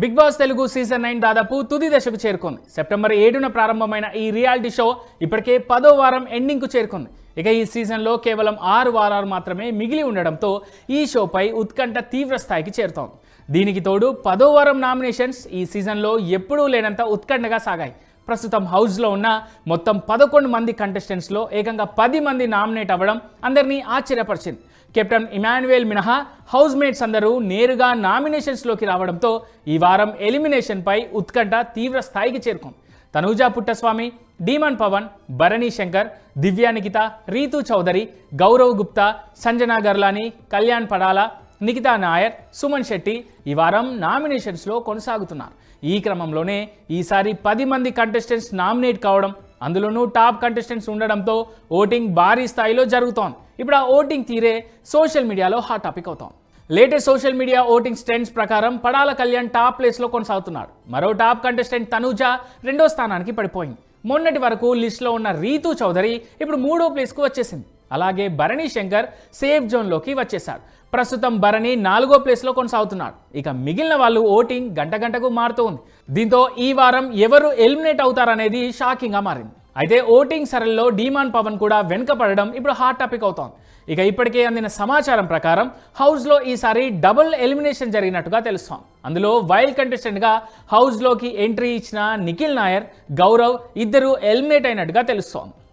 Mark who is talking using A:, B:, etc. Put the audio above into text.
A: Big boss Telugu season 9 దాదాపు తుది దశకు చేరుకుంది. సెప్టెంబర్ 7న ప్రారంభమైన ఈ రియాలిటీ షో ఇప్పటికే 10వ వారం ఎండింగ్కు చేరుకుంది. ఇక ఈ సీజన్లో కేవలం 6 వారాలు మాత్రమే మిగిలి ఉండడంతో ఈ షోపై ఉత్కంఠ తీవ్ర స్థాయికి చేరుతోంది. దీనికి తోడు 10వ వారం నామినేషన్స్ ఈ సీజన్లో ఎప్పుడూ లేనంత ఉత్కంఠగా సాగాయి. ప్రస్తుతం హౌస్లో ఉన్న మొత్తం 11 మంది కంటెస్టెంట్స్లో ఏకంగా 10 మంది నామినేట్ అవ్వడం అందరినీ ఆశ్చర్యపరిచింది. కెప్టెన్ ఇమాన్యుయల్ మినహా హౌస్ మేట్స్ అందరూ నేరుగా నామినేషన్స్లోకి రావడంతో ఈ వారం ఎలిమినేషన్పై ఉత్కంఠ తీవ్ర స్థాయికి చేరుకుంది. తనూజా పుట్టస్వామి, డీమన్ పవన్, భరణి శంకర్, దివ్యా నిఖిత, రీతూ చౌదరి, గౌరవ్ గుప్తా, సంజనా గర్లాని, కళ్యాణ్ పడాల, నిఖితా నాయర్, సుమన్ శెట్టి ఈ వారం నామినేషన్స్లో కొనసాగుతున్నారు. ఈ క్రమంలోనే ఈసారి 10 మంది కంటెస్టెంట్స్ నామినేట్ కావడం, అందులోనూ టాప్ కంటెస్టెంట్స్ ఉండడంతో ఓటింగ్ భారీ స్థాయిలో జరుగుతోంది. ఇప్పుడు ఆ ఓటింగ్ తీరే సోషల్ మీడియాలో హాట్ టాపిక్ అవుతోంది. Latest social media voting trends ప్రకారం పడాల కళ్యాణ్ టాప్ ప్లేస్లో కొనసాగుతున్నాడు. మరో టాప్ కంటెస్టెంట్ తనూజా 2వ స్థానానికి పడిపోయింది. మొన్నటి వరకు లిస్టులో ఉన్న రీతూ చౌదరి ఇప్పుడు 3వ ప్లేస్కు వచ్చేసింది. అలాగే భరణి శంకర్ సేఫ్ జోన్లోకి వచ్చేశాడు. ప్రస్తుతం భరణి 4వ ప్లేస్లో కొనసాగుతున్నాడు. ఇక మిగిలిన వాళ్ళు ఓటింగ్ గంట గంటకు మారుతూ ఉంది. దీంతో ఈ వారం ఎవరు ఎలిమినేట్ అవుతారనేది షాకింగ్గా మారింది. అయితే ఓటింగ్ సరళిలో డీమాన్ పవన్ కూడా వెనుకపడడం ఇప్పుడు హాట్ టాపిక్ అవుతోంది. ఇక ఇప్పటికే అందిన సమాచారం ప్రకారం హౌస్లో ఈసారి డబుల్ ఎలిమినేషన్ జరిగినట్టుగా తెలుస్తోంది. అందులో వైల్డ్ కంటెస్టెంట్గా హౌస్లోకి ఎంట్రీ ఇచ్చిన నిఖిల్ నాయర్, గౌరవ్ ఇద్దరు ఎలిమినేట్ అయినట్టుగా తెలుస్తోంది.